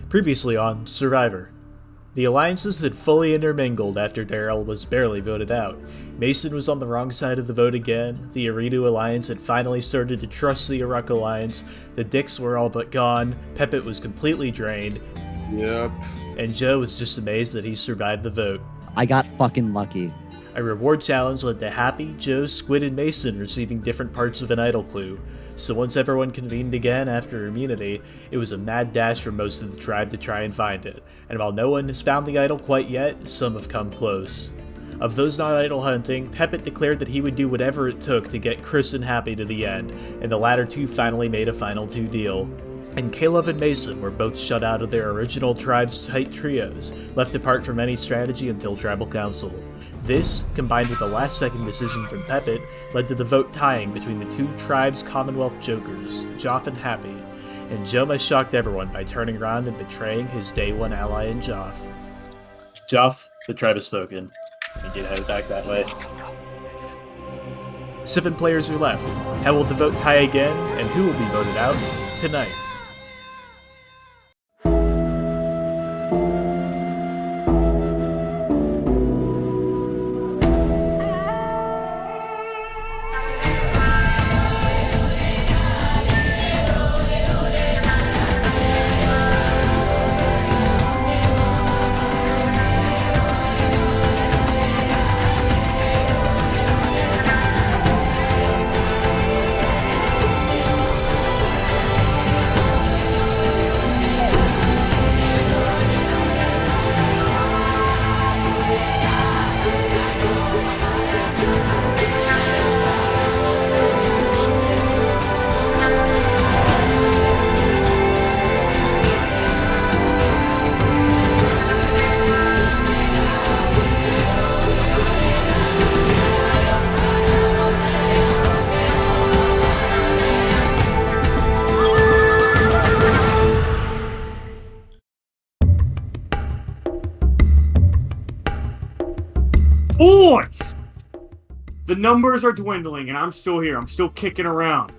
Previously on Survivor. The alliances had fully intermingled after Darryl was barely voted out. Mason was on the wrong side of the vote again, the Eridu alliance had finally started to trust the Uruk alliance, the Dicks were all but gone, Pepit was completely drained, Yep. and Joe was just amazed that he survived the vote. I got fucking lucky. A reward challenge led to Happy, Joe, Squid, and Mason receiving different parts of an idol clue. So once everyone convened again after immunity, it was a mad dash for most of the tribe to try and find it. And while no one has found the idol quite yet, some have come close. Of those not idol hunting, Pepit declared that he would do whatever it took to get Chris and Happy to the end, and the latter two finally made a final two deal. And Caleb and Mason were both shut out of their original tribe's tight trios, left apart from any strategy until Tribal Council. This, combined with the last-second decision from Pepit, led to the vote tying between the two tribes' Commonwealth jokers, Joff and Happy, and Jomah shocked everyone by turning around and betraying his day one ally in Joff. Joff, the tribe has spoken. You can head back that way. 7 players are left. How will the vote tie again, and who will be voted out tonight? Boys! The numbers are dwindling and I'm still here. I'm still kicking around.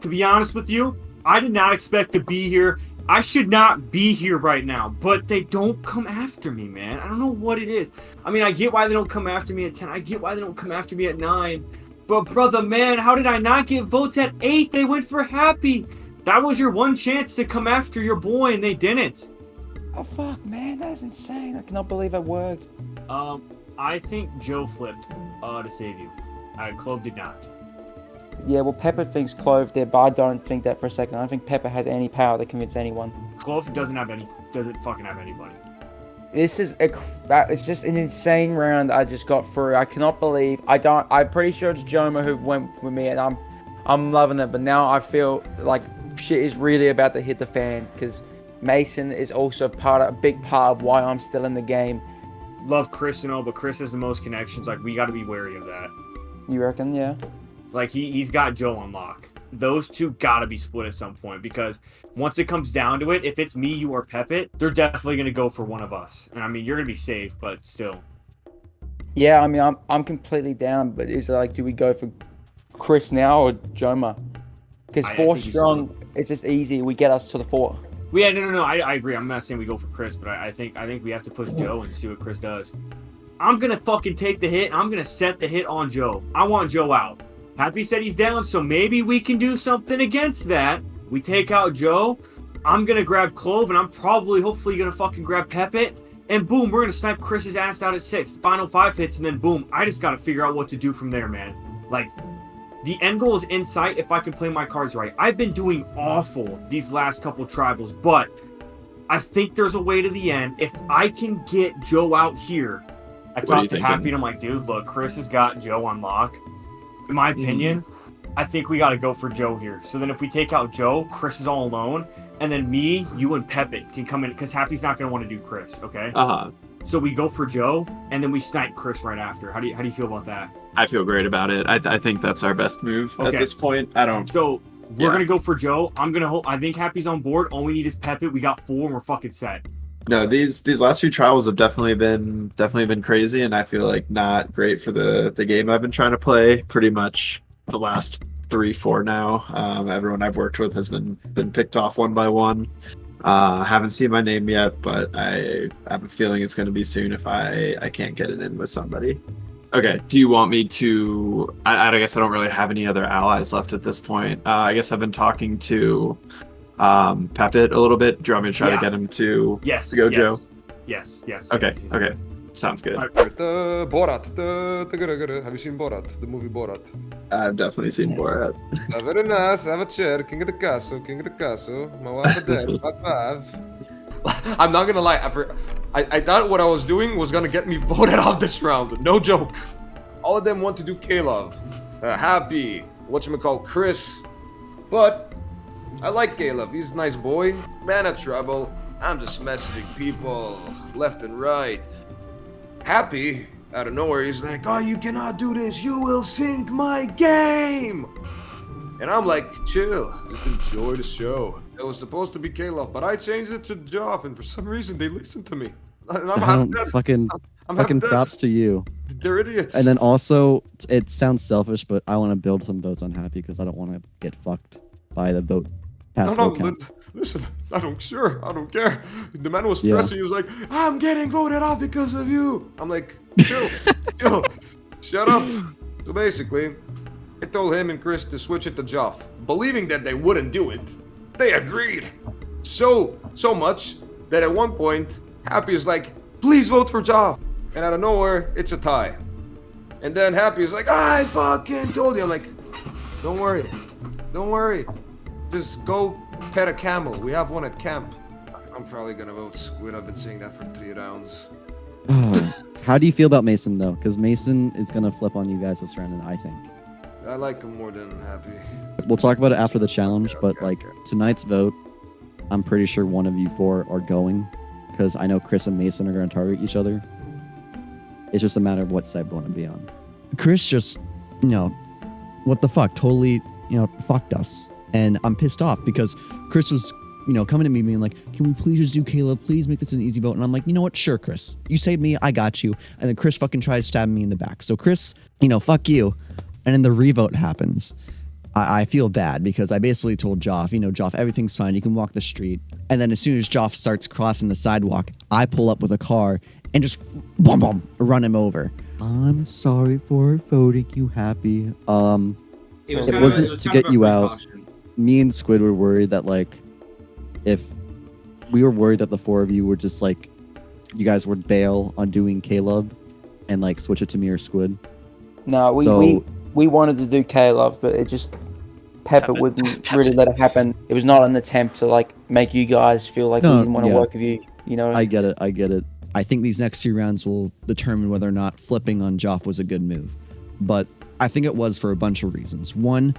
To be honest with you, I did not expect to be here. I should not be here right now, but they don't come after me, man. I don't know what it is. I mean, I get why they don't come after me at 10. I get why they don't come after me at 9. But brother, man, how did I not get votes at 8? They went for Happy. That was your one chance to come after your boy and they didn't. Oh fuck, man, that is insane. I cannot believe it worked. I think Joe flipped to save you. Klove did not. Yeah, well, Pepper thinks Klove did, but I don't think that for a second. I don't think Pepper has any power to convince anyone. Klove doesn't fucking have anybody. This is it's just an insane round I just got through. I cannot believe I'm pretty sure it's Jomah who went with me, and I'm loving it. But now I feel like shit is really about to hit the fan because Mason is also a big part of why I'm still in the game. Love Chris and all, but Chris has the most connections. Like, we got to be wary of that. You reckon? Yeah. Like, he's got Joe on lock. Those two got to be split at some point because once it comes down to it, if it's me, you, or Pepit, they're definitely going to go for one of us. And I mean, you're going to be safe, but still. Yeah, I mean, I'm completely down, but is it like, do we go for Chris now or Jomah? Because 4 strong, it's just easy. We get us to the 4. Yeah, no. I agree. I'm not saying we go for Chris, but I think we have to push Joe and see what Chris does. I'm gonna fucking take the hit. I'm gonna set the hit on Joe. I want Joe out. Happy said he's down, so maybe we can do something against that. We take out Joe. I'm gonna grab Klove, and I'm hopefully gonna fucking grab Pepit. And boom, we're gonna snipe Chris's ass out at 6. Final 5 hits, and then boom. I just gotta figure out what to do from there, man. Like, the end goal is in sight if I can play my cards right. I've been doing awful these last couple tribals, but I think there's a way to the end. If I can get Joe out here, I talked to Happy and I'm like, dude, look, Chris has got Joe on lock. In my opinion, I think we got to go for Joe here. So then if we take out Joe, Chris is all alone, and then me, you, and Pepit can come in because Happy's not going to want to do Chris, okay? So we go for Joe, and then we snipe Chris right after. How do you feel about that? I feel great about it. I think that's our best move at this point. So we're gonna go for Joe. I think Happy's on board. All we need is Pepit. We got 4, and we're fucking set. No, these last few trials have definitely been crazy, and I feel like not great for the game I've been trying to play. Pretty much the last 3-4 now. Everyone I've worked with has been picked off one by one. Haven't seen my name yet, but I have a feeling it's going to be soon if I can't get it in with somebody. Okay, do you want me to... I guess I don't really have any other allies left at this point. I guess I've been talking to Peppet a little bit. Do you want me to try to get him to go, Joe? Yes. Okay, okay. Sounds good. Borat. Have you seen Borat? The movie Borat? I've definitely seen Borat. Very nice. Have a chair. King of the castle. My wife is dead. High 5. I'm not gonna lie. I thought what I was doing was gonna get me voted off this round. No joke. All of them want to do K-Love. Happy. Whatchamacallit, Chris. But I like Caleb. He's a nice boy. Man of trouble. I'm just messaging people left and right. Happy, out of nowhere, he's like, oh, you cannot do this. You will sink my game. And I'm like, chill. Just enjoy the show. It was supposed to be Caleb, but I changed it to Joff, and for some reason, they listened to me. And I'm fucking props to you. They're idiots. And then also, it sounds selfish, but I want to build some votes on Happy because I don't want to get fucked by the vote. No, listen, I don't care. The man was stressing. He was like, I'm getting voted off because of you. I'm like, chill, shut up. So basically, I told him and Chris to switch it to Joff, believing that they wouldn't do it. They agreed. So much that at one point, Happy is like, please vote for Joff. And out of nowhere, it's a tie. And then Happy is like, I fucking told you. I'm like, don't worry. Just go pet a camel. We have one at camp. I'm probably gonna vote Squid. I've been saying that for 3 rounds. How do you feel about Mason, though? Because Mason is gonna flip on you guys this round, and I think. I like him more than Happy. We'll talk about it after the challenge, but tonight's vote, I'm pretty sure one of you 4 are going, because I know Chris and Mason are gonna target each other. It's just a matter of what side we want to be on. Chris just, what the fuck, totally, fucked us. And I'm pissed off because Chris was, coming to me being like, can we please just do Caleb? Please make this an easy vote. And I'm like, you know what? Sure, Chris. You saved me. I got you. And then Chris fucking tries stabbing me in the back. So Chris, fuck you. And then the revote happens. I feel bad because I basically told Joff, Joff, everything's fine. You can walk the street. And then as soon as Joff starts crossing the sidewalk, I pull up with a car and just boom, run him over. I'm sorry for voting you Happy. It wasn't to get you out. Me and Squid were worried that we were worried that the 4 of you were just you guys would bail on doing Caleb and switch it to me or Squid. No, we wanted to do Caleb, but it just Pepper wouldn't really let it happen. It was not an attempt to make you guys feel like we didn't want to work with you. I get it. I think these next 2 rounds will determine whether or not flipping on Joff was a good move. But I think it was for a bunch of reasons. One,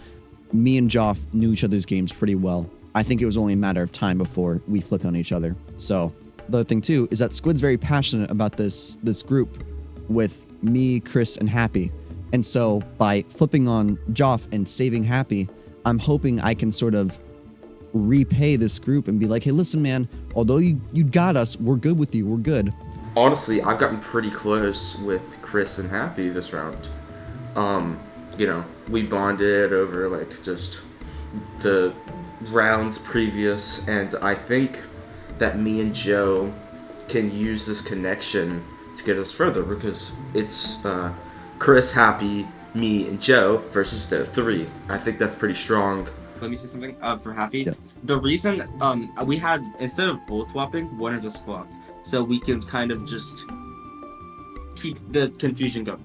me and Joff knew each other's games pretty well. I think it was only a matter of time before we flipped on each other. So the other thing too is that Squid's very passionate about this group with me, Chris, and Happy. And so by flipping on Joff and saving Happy, I'm hoping I can sort of repay this group and be like, hey, listen, man, although you got us, we're good with you, we're good. Honestly, I've gotten pretty close with Chris and Happy this round. We bonded over just the rounds previous, and I think that me and Joe can use this connection to get us further because it's Chris, Happy, me, and Joe versus their 3. I think that's pretty strong. Let me say something for Happy. Yeah. The reason we had, instead of both swapping, one of us swapped, so we can kind of just keep the confusion going.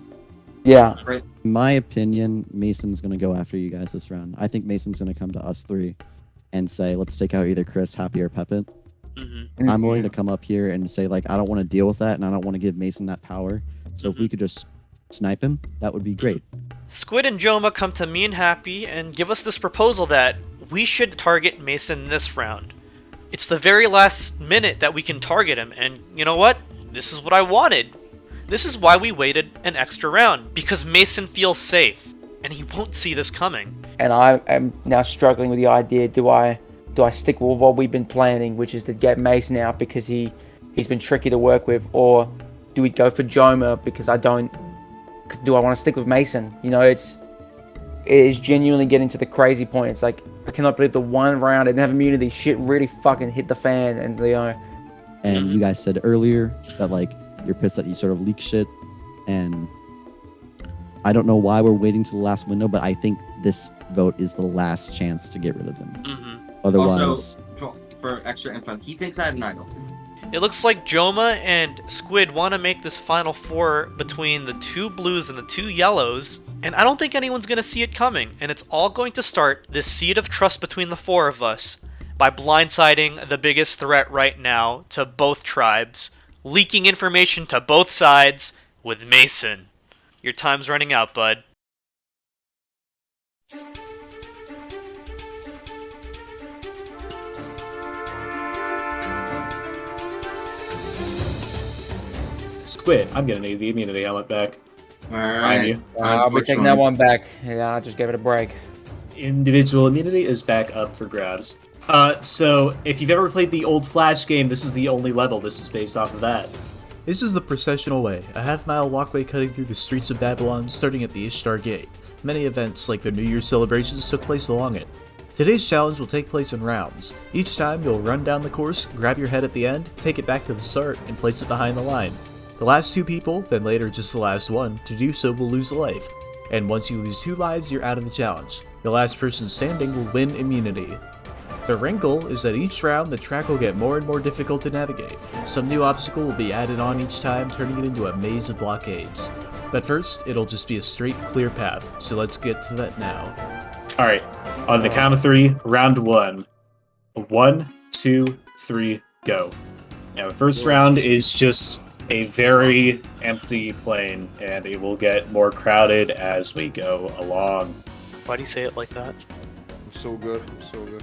Yeah. Right. In my opinion, Mason's going to go after you guys this round. I think Mason's going to come to us 3 and say, let's take out either Chris, Happy, or Peppet. Mm-hmm. I'm willing to come up here and say, I don't want to deal with that, and I don't want to give Mason that power. So if we could just snipe him, that would be great. Squid and Jomah come to me and Happy and give us this proposal that we should target Mason this round. It's the very last minute that we can target him, and you know what? This is what I wanted. This is why we waited an extra round, because Mason feels safe, and he won't see this coming. And I am now struggling with the idea, do I stick with what we've been planning, which is to get Mason out because he's been tricky to work with, or do we go for Jomah because do I want to stick with Mason? It is genuinely getting to the crazy point. It's I cannot believe the one round I didn't have immunity. Shit really fucking hit the fan, and And you guys said earlier that like you're pissed that you sort of leak shit, and I don't know why we're waiting to the last window, but I think this vote is the last chance to get rid of him. Mm-hmm. Otherwise, Also, for extra info, he thinks I have an idol. It looks like Jomah and Squid want to make this final four between the 2 blues and the 2 yellows, and I don't think anyone's going to see it coming, and it's all going to start this seed of trust between the 4 of us by blindsiding the biggest threat right now to both tribes, leaking information to both sides with Mason. Your time's running out, bud. Squid, I'm gonna need the immunity helmet back. Alright. you. I'll be taking that one back. Yeah, I just gave it a break. Individual immunity is back up for grabs. So if you've ever played the old Flash game, this is the only level this is based off of that. This is the Processional Way, a half-mile walkway cutting through the streets of Babylon starting at the Ishtar Gate. Many events like the New Year's celebrations took place along it. Today's challenge will take place in rounds. Each time you'll run down the course, grab your head at the end, take it back to the start, and place it behind the line. The last 2 people, then later just the last one, to do so will lose a life. And once you lose 2 lives, you're out of the challenge. The last person standing will win immunity. The wrinkle is that each round the track will get more and more difficult to navigate. Some new obstacle will be added on each time, turning it into a maze of blockades. But first, it'll just be a straight, clear path, so let's get to that now. Alright, on the count of 3, round 1. 1, 2, 3, go. Now the first round is just a very empty plane, and it will get more crowded as we go along. Why do you say it like that? I'm so good. I'm so good.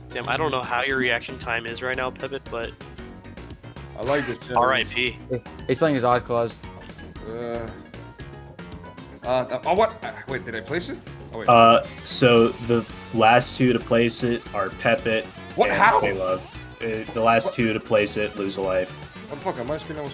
Damn, I don't know how your reaction time is right now, Pivot, but I like this challenge. R.I.P. He's playing his eyes closed. What? Wait, did I place it? Oh, wait. So the last 2 to place it are Pepit What? and How? Caleb. The last 2 to place it lose a life. What the fuck? On my screen, I was.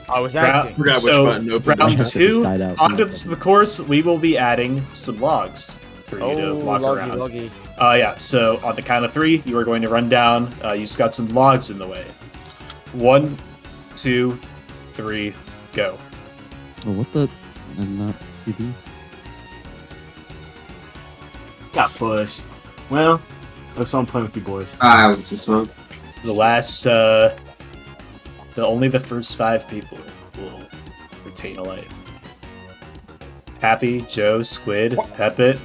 I was Round, Forgot which so button opened. round Just 2, died out. onto the course, we will be adding some logs for you to walk around. Loggy. Yeah, so on the count of 3, you are going to run down. You just got some logs in the way. 1, 2, 3, go. oh, what the? I did not see these. Got pushed. Well, that's why I'm playing with you boys. I was just The last, only the first 5 people will retain a life. Happy, Joe, Squid, Pepit,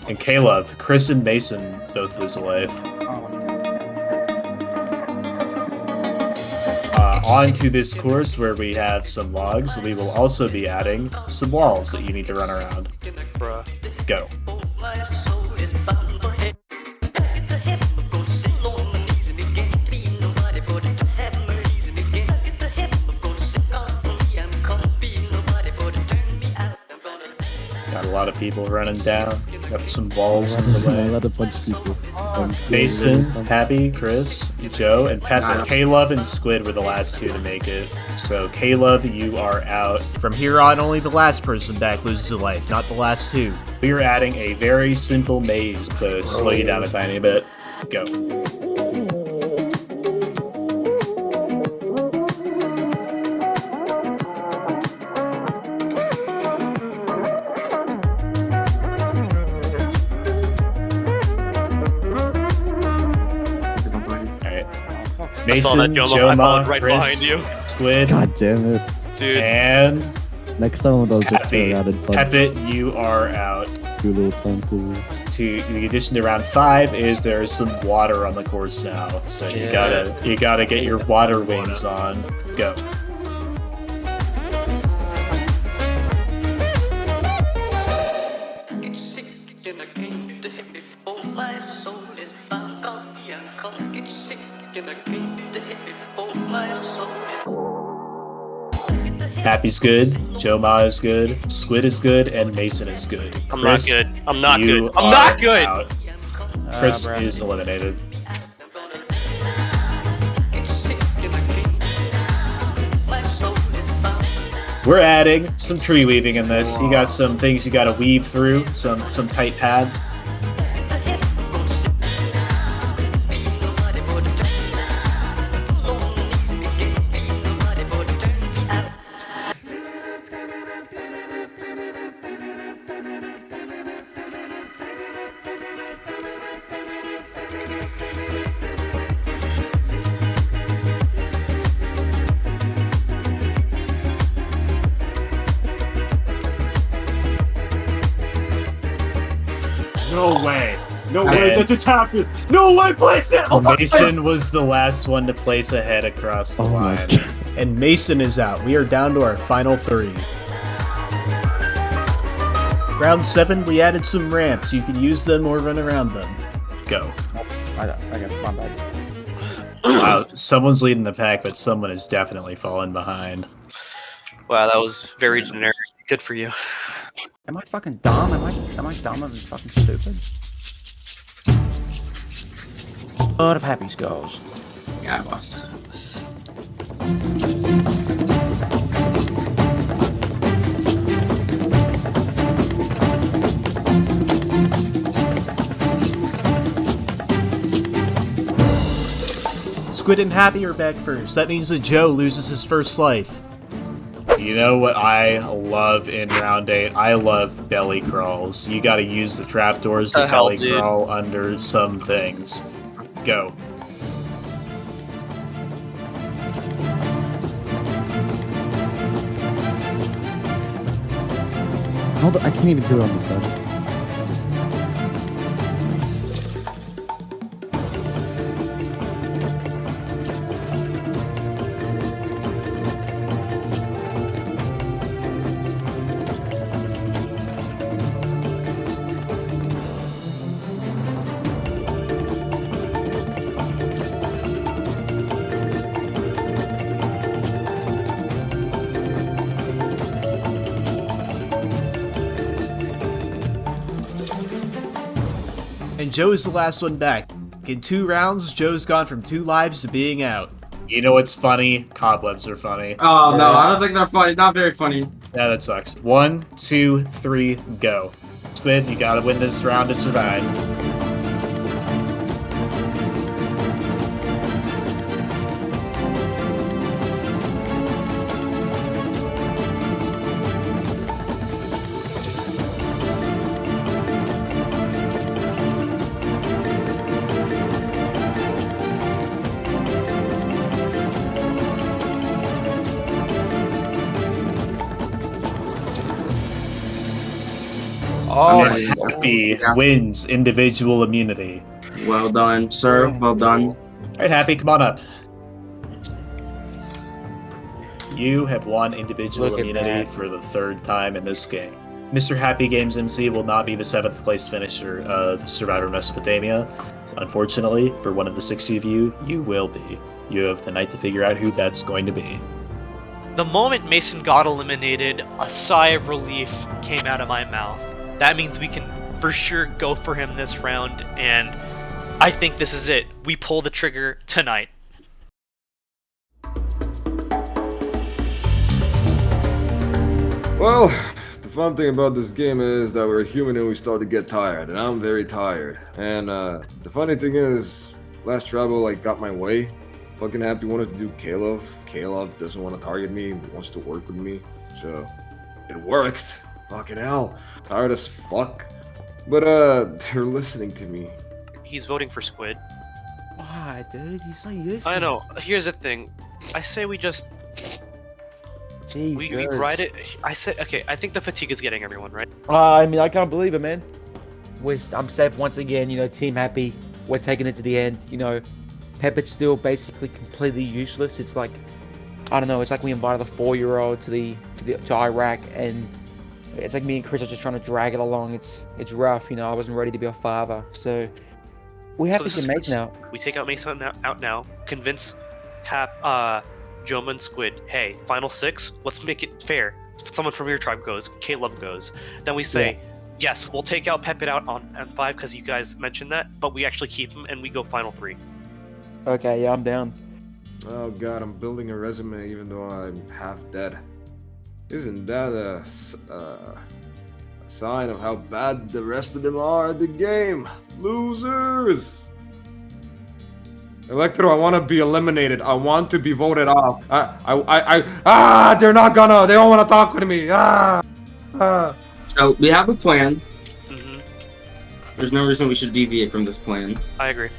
and Caleb. Chris and Mason both lose a life. On to this course where we have some logs, we will also be adding some walls that you need to run around. Bruh. Go. Got a lot of people running down. Got some balls in the I way. let a bunch of people. Mason, Happy, Chris, Joe, and Pepper. Caleb and Squid were the last 2 to make it. So Caleb, you are out. From here on, only the last person back loses a life, not the last 2. We are adding a very simple maze to slow you down a tiny bit. Go. I saw that, Mason, Jomah. I followed Jomah, right Chris, behind you. Squid, God damn it! Dude. and Next time they'll just Happy. turn around and punch Pepit, you are out. two little time pool. To the addition to round 5 is there's some water on the course now, so you gotta get your water wings on. Go. Happy's good, Jomah is good, Squid is good, and Mason is good. I'm Chris, not good. I'm not you good. I'm not are good. out. Chris Brad. is eliminated. We're adding some tree weaving in this. You got some things you gotta weave through, some tight paths. No way, that just happened. No way, place it. Oh, Mason was the last one to place a head across the line. And Mason is out. We are down to our final 3. Round 7, we added some ramps. You can use them or run around them. Go. I got my bad. Wow, someone's leading the pack, but someone is definitely falling behind. Wow, that was very generic. Good for you. Am I fucking dumb? Am I dumb and fucking stupid? Lot of happy skulls. Yeah, I lost. Squid and Happy are back first. That means that Joe loses his first life. You know what I love in round 8? I love belly crawls. You gotta use the trapdoors to belly crawl under some things. Go. Hold on, I can't even do it on the side. And Joe is the last one back. In 2 rounds, Joe's gone from 2 lives to being out. You know what's funny? Cobwebs are funny. Oh no, I don't think they're funny. Not very funny. Yeah, that sucks. 1, 2, 3, go. Squid, you gotta win this round to survive. Oh, Happy wins individual immunity. Well done, sir. Well done. Alright, Happy, come on up. You have won individual immunity for the 3rd time in this game. MrHappyGamesMC will not be the 7th place finisher of Survivor Mesopotamia. Unfortunately, for one of the 60 of you, you will be. You have the night to figure out who that's going to be. The moment Mason got eliminated, a sigh of relief came out of my mouth. That means we can for sure go for him this round, and I think this is it. We pull the trigger tonight. Well, the fun thing about this game is that we're human and we start to get tired, and I'm very tired. And the funny thing is, last travel like got my way. Fucking Happy wanted to do Klove. Klove doesn't want to target me, he wants to work with me. So it worked. Fucking hell. Tired as fuck. But they're listening to me. He's voting for Squid. why, dude? He's so useless. I know. Here's the thing. I say we just... We ride it. I say, okay, I think the fatigue is getting everyone, right? I mean, I can't believe it, man. I'm safe once again, you know, Team Happy. We're taking it to the end, you know. Pepper's still basically completely useless. It's like, I don't know, it's like we invited a 4-year-old to Iraq, and it's like me and Chris are just trying to drag it along. It's rough, you know. I wasn't ready to be a father, so we have to get Mason out. We take out Mason out now. Convince Jomah and Squid, hey, final 6, let's make it fair. Someone from your tribe goes, Caleb goes. Then we say, yes, we'll take out Pepit out on 5 because you guys mentioned that, but we actually keep him and we go final 3. Okay, yeah, I'm down. Oh god, I'm building a resume even though I'm half dead. Isn't that a sign of how bad the rest of them are at the game? Losers! Electro, I want to be eliminated. I want to be voted off. They're not gonna. They don't want to talk with me. So we have a plan. Mm-hmm. There's no reason we should deviate from this plan. I agree.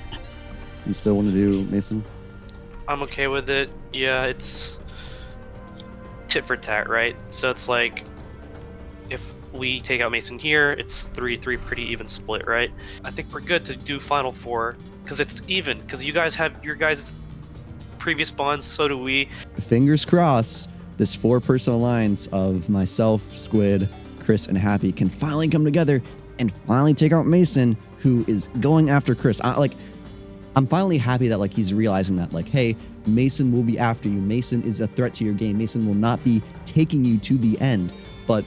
You still want to do Mason? I'm okay with it. Yeah, it's tit for tat, right? So it's like, if we take out Mason here. It's 3-3, pretty even split, right? I think we're good to do final four because it's even. Because you guys have your guys' previous bonds, so do we. Fingers crossed, this 4-person alliance of myself, Squid, Chris, and Happy can finally come together and finally take out Mason, who is going after Chris. I'm finally happy that like he's realizing that like, hey, Mason will be after you. Mason is a threat to your game. Mason will not be taking you to the end. But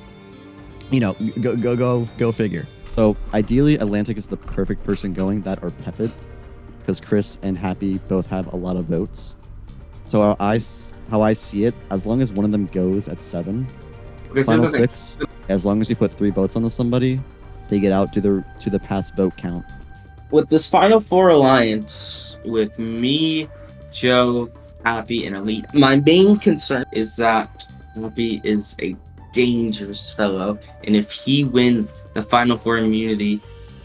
you know, go figure. So ideally, Atlantic is the perfect person going, that or Pepit, because Chris and Happy both have a lot of votes. So how I see it, as long as one of them goes at 7, final 6, as long as we put 3 votes on somebody, they get out to the past vote count. With this Final Four alliance, with me, Joe, Happy, and Elite, my main concern is that Happy is a dangerous fellow, and if he wins the Final Four immunity,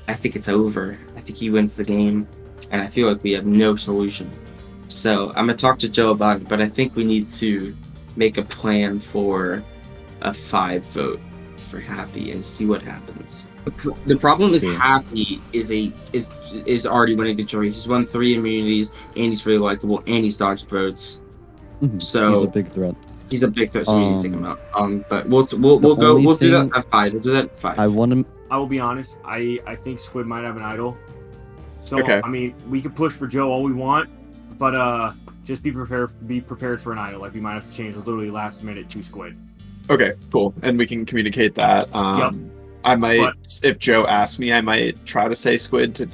I think it's over. I think he wins the game, and I feel like we have no solution. So I'm gonna talk to Joe about it, but I think we need to make a plan for a 5 vote for Happy and see what happens. The problem is Happy is already winning the jury. He's won 3 immunities, and he's really likable, and he's dodged votes. So he's a big threat. He's a big threat, so we need to take him out. But we'll do that at 5. We'll do that at 5. I will be honest. I think Squid might have an idol. So Okay. I mean, we can push for Joe all we want, but just be prepared for an idol. Like we might have to change literally last minute to Squid. Okay, cool. And we can communicate that. Yep. I might, if Joe asks me, I might try to say Squid to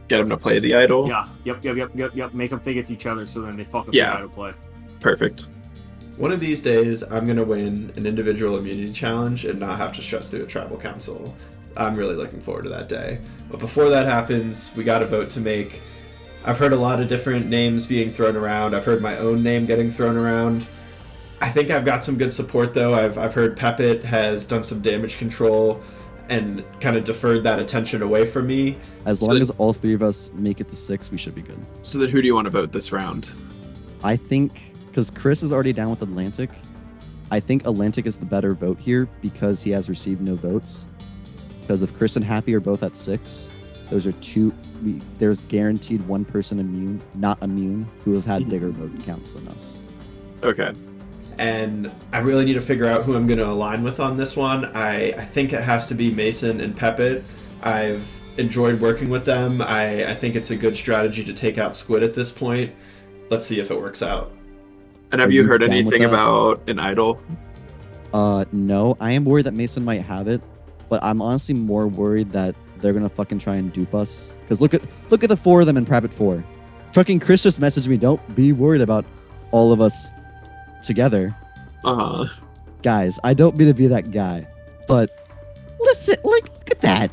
get him to play the idol. Yeah. Yep. Make them think it's each other, so then they fuck up Yeah. the idol play. Perfect. One of these days, I'm going to win an individual immunity challenge and not have to stress through a tribal council. I'm really looking forward to that day. But before that happens, we got a vote to make. I've heard a lot of different names being thrown around. I've heard my own name getting thrown around. I think I've got some good support, though. I've heard Pepit has done some damage control and kind of deferred that attention away from me. As long as all 3 of us make it to 6, we should be good. So then who do you want to vote this round? I think, because Chris is already down with Atlantic, I think Atlantic is the better vote here because he has received no votes. Because if Chris and Happy are both at 6, those are 2. There's guaranteed 1 person not immune, who has had bigger vote counts than us. Okay. And I really need to figure out who I'm going to align with on this one. I think it has to be Mason and Pepit. I've enjoyed working with them. I think it's a good strategy to take out Squid at this point. Let's see if it works out. And have you heard anything about an idol? No. I am worried that Mason might have it, but I'm honestly more worried that they're gonna fucking try and dupe us. Because look at the 4 of them in Private 4. Fucking Chris just messaged me, don't be worried about all of us together. Guys, I don't mean to be that guy, but listen, like, look at that.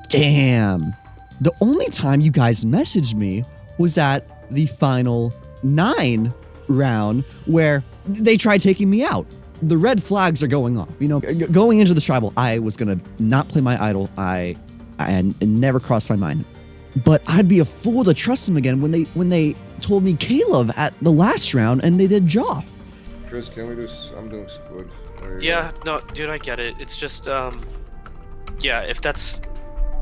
Damn. The only time you guys messaged me was at the final 9 round where they tried taking me out. The red flags are going off. You know, going into this tribal, I was gonna not play my idol. I never crossed my mind. But I'd be a fool to trust them again when they told me Caleb at the last round and they did Joff. Chris, can we do? I'm doing Squid. Yeah, no, dude, I get it. It's just, yeah, if that's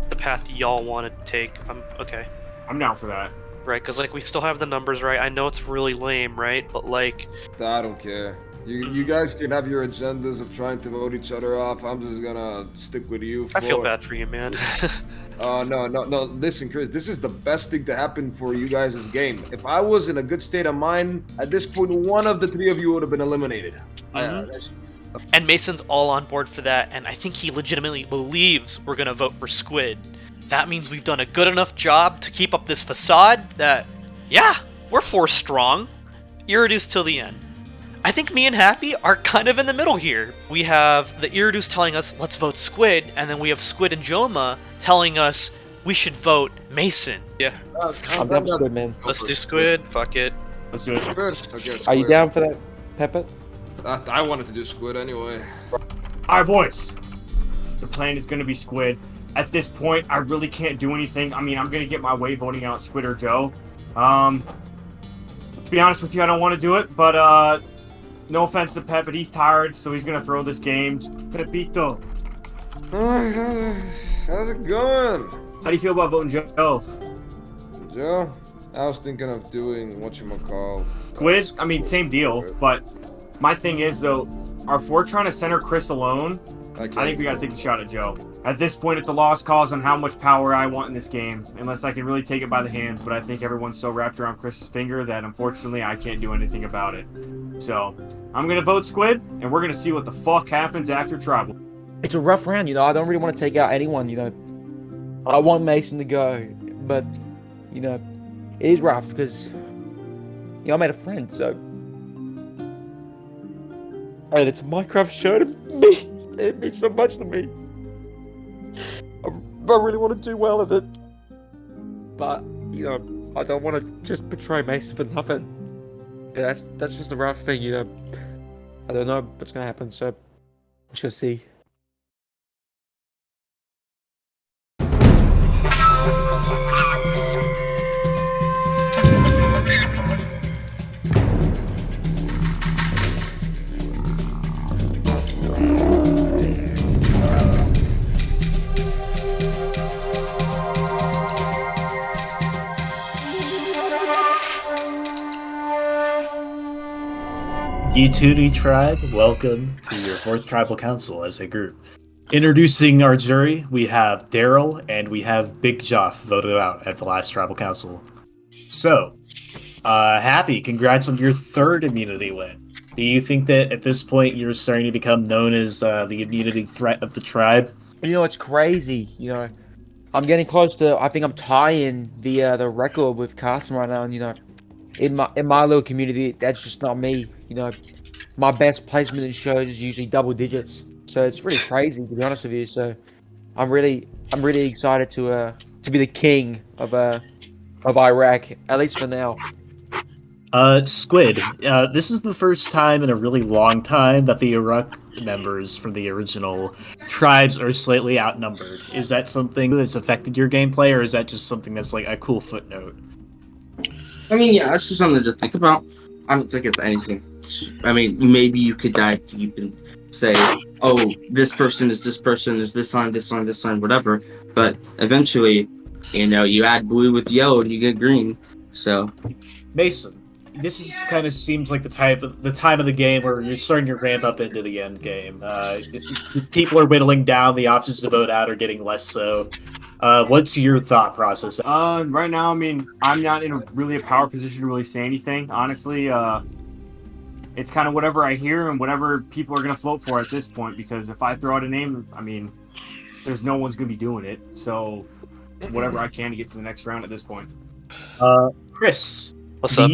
the path y'all want to take, I'm okay. I'm down for that. Right, because, like, we still have the numbers, right? I know it's really lame, right? But, like... I don't care. You guys can have your agendas of trying to vote each other off. I'm just gonna stick with you. I feel bad for you, man. No. Listen, Chris, this is the best thing to happen for you guys' game. If I was in a good state of mind, at this point, one of the 3 of you would have been eliminated. And Mason's all on board for that, and I think he legitimately believes we're gonna vote for Squid. That means we've done a good enough job to keep up this facade that, yeah, we're 4 strong. Iridu's till the end. I think me and Happy are kind of in the middle here. We have the Iridu's telling us, let's vote Squid, and then we have Squid and Jomah telling us we should vote Mason. Yeah. I'm down for Squid, man. Let's do Squid, fuck it. Let's do it. Okay, Are you down for that, Pepper? I wanted to do Squid anyway. Alright, boys. The plan is going to be Squid. At this point, I really can't do anything. I mean, I'm going to get my way voting out Squid or Joe. To be honest with you, I don't want to do it, but no offense to Pep, but he's tired, so he's going to throw this game. Pepito, How's it going? How do you feel about voting Joe? Joe? I was thinking of doing whatchamacall. Squid? I mean, same deal, but my thing is, though, if we're trying to center Chris alone, I think we gotta take a shot at Joe. At this point, it's a lost cause on how much power I want in this game, unless I can really take it by the hands, but I think everyone's so wrapped around Chris's finger that, unfortunately, I can't do anything about it. So, I'm gonna vote Squid, and we're gonna see what the fuck happens after Tribal. It's a rough round, you know. I don't really want to take out anyone, you know. I want Mason to go, but, you know, it is rough because, you know, I made a friend, so. And it's a Minecraft show to me. It means so much to me. I really want to do well at it. But, you know, I don't want to just betray Mason for nothing. Yeah, that's just a rough thing, you know. I don't know what's going to happen, so we shall see. Yetuni tribe, welcome to your 4th tribal council as a group. Introducing our jury, we have Darryl and we have bigJOFF voted out at the last tribal council. So, Happy, congrats on your 3rd immunity win. Do you think that at this point you're starting to become known as the immunity threat of the tribe? You know, it's crazy, you know. I'm getting close to, I think I'm tying the record with casting right now, and, you know, in my little community, that's just not me. You know, my best placement in shows is usually double digits, so it's really crazy to be honest with you. So, I'm really excited to be the king of Iraq, at least for now. Squid, this is the first time in a really long time that the Iraq members from the original tribes are slightly outnumbered. Is that something that's affected your gameplay, or is that just something that's like a cool footnote? I mean, yeah, it's just something to think about. I don't think it's anything. I mean, maybe you could dive deep and say, oh, this person is this line, whatever. But eventually, you know, you add blue with yellow and you get green. So, Mason, this is kind of seems like the time of the game where you're starting to ramp up into the end game. People are whittling down. The options to vote out are getting less so. What's your thought process? Right now, I mean, I'm not in a power position to really say anything. Honestly, it's kind of whatever I hear and whatever people are going to vote for at this point, because if I throw out a name, I mean, there's no one's going to be doing it. So, whatever I can to get to the next round at this point. Chris, what's up?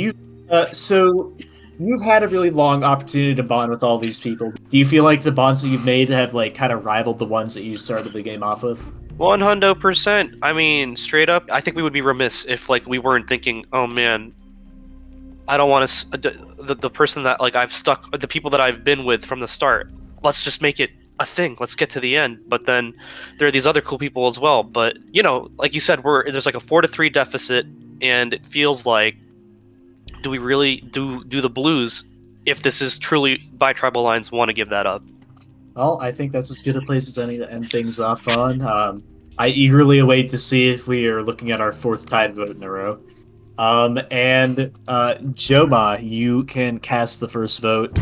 So, you've had a really long opportunity to bond with all these people. Do you feel like the bonds that you've made have, like, kind of rivaled the ones that you started the game off with? 100%. I mean, straight up, I think we would be remiss if, like, we weren't thinking, oh man, I don't want to, the person that, like, the people that I've been with from the start, let's just make it a thing. Let's get to the end. But then there are these other cool people as well. But, you know, like you said, there's like a 4-3 deficit, and it feels like, do we really do the blues if this is truly by tribal lines want to give that up? Well, I think that's as good a place as any to end things off on. I eagerly await to see if we are looking at our 4th tied vote in a row. And Jomah, you can cast the first vote.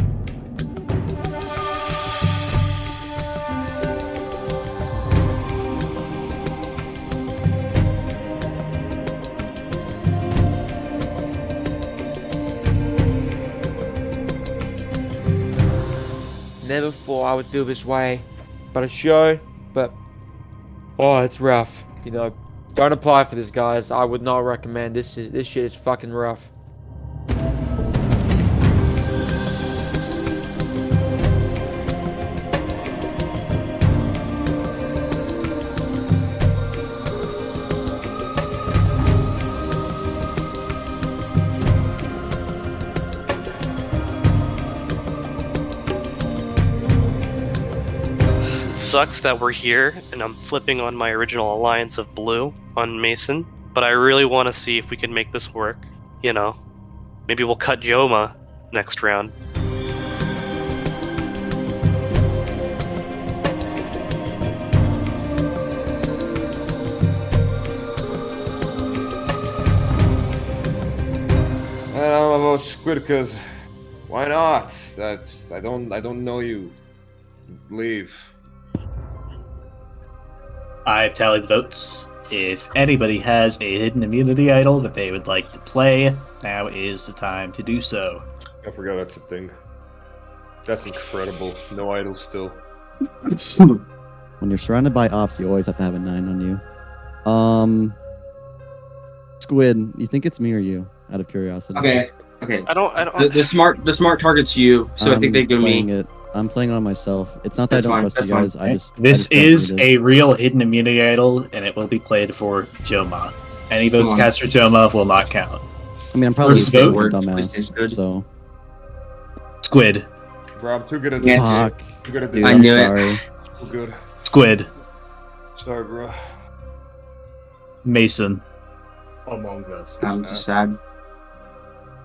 Never thought I would feel this way, but a show, but oh, it's rough. You know, don't apply for this, guys. I would not recommend this. This shit is fucking rough. Sucks that we're here and I'm flipping on my original alliance of blue on Mason, but I really want to see if we can make this work. You know, maybe we'll cut Jomah next round. I'm about Squid because why not? I don't know you. Leave. I've tallied the votes. If anybody has a hidden immunity idol that they would like to play, now is the time to do so. I forgot that's a thing. That's incredible. No idols still. When you're surrounded by ops, you always have to have a 9 on you. Squid, you think it's me or you? Out of curiosity. Okay. I don't. The smart target's you, so I think they go me. I'm playing it on myself. It's not that That's I don't fine, trust you that's guys. fine. This I is just don't need a real hidden immunity idol, and it will be played for Jomah. Any votes Come on. cast for Jomah will not count. it. I mean, I'm probably First a fucking vote. Please, good. dumbass. So, Squid. Bro, I'm too good at Yes. this. fuck. Too good at Dude, this. I I'm knew it. sorry. Too good. Squid. Sorry, bro. Mason. Among Us. I'm just sad.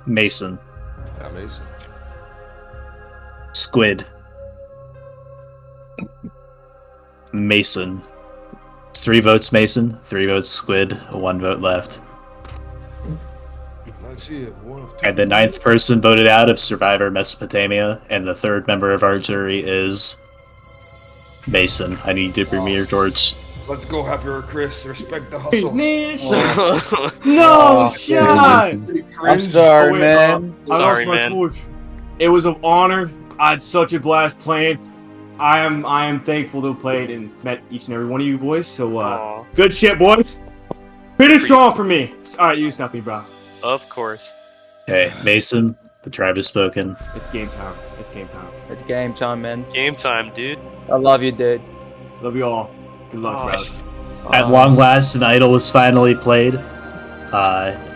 Mason. Yeah, Mason. Squid. Mason. It's 3 votes Mason, 3 votes Squid, 1 vote left. Let's see if one of And the 9th person voted out of Survivor Mesopotamia, and the 3rd member of our jury is Mason. I need you to bring me your torch. Let's go, Happier Chris. Respect the hustle. No Dude, shot! Mason. I'm sorry, man. Sorry, I lost my man. torch. It was an honor. I had such a blast playing. I am thankful to have played and met each and every one of you boys. So Aw, good shit, boys. Finish strong for me. All right, you stop me, bro. of course. Okay, Mason, the tribe has spoken. It's game time. It's game time. It's game time, man. Game time, dude. I love you, dude. Love you all. Good luck, Aw. bros. At long last, an idol was finally played.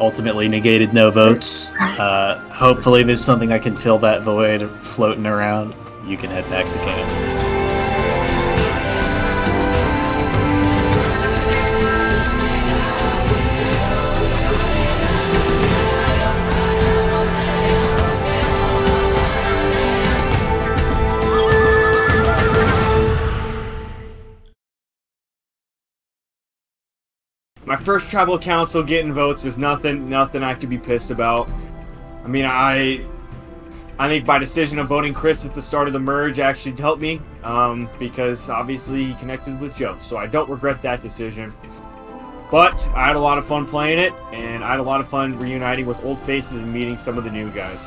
Ultimately negated no votes. Hopefully there's something I can fill that void floating around. You can head back to camp. My first tribal council getting votes is nothing I could be pissed about. I mean, I think by decision of voting Chris at the start of the merge actually helped me, because obviously he connected with Joe, so I don't regret that decision. But I had a lot of fun playing it, and I had a lot of fun reuniting with old faces and meeting some of the new guys.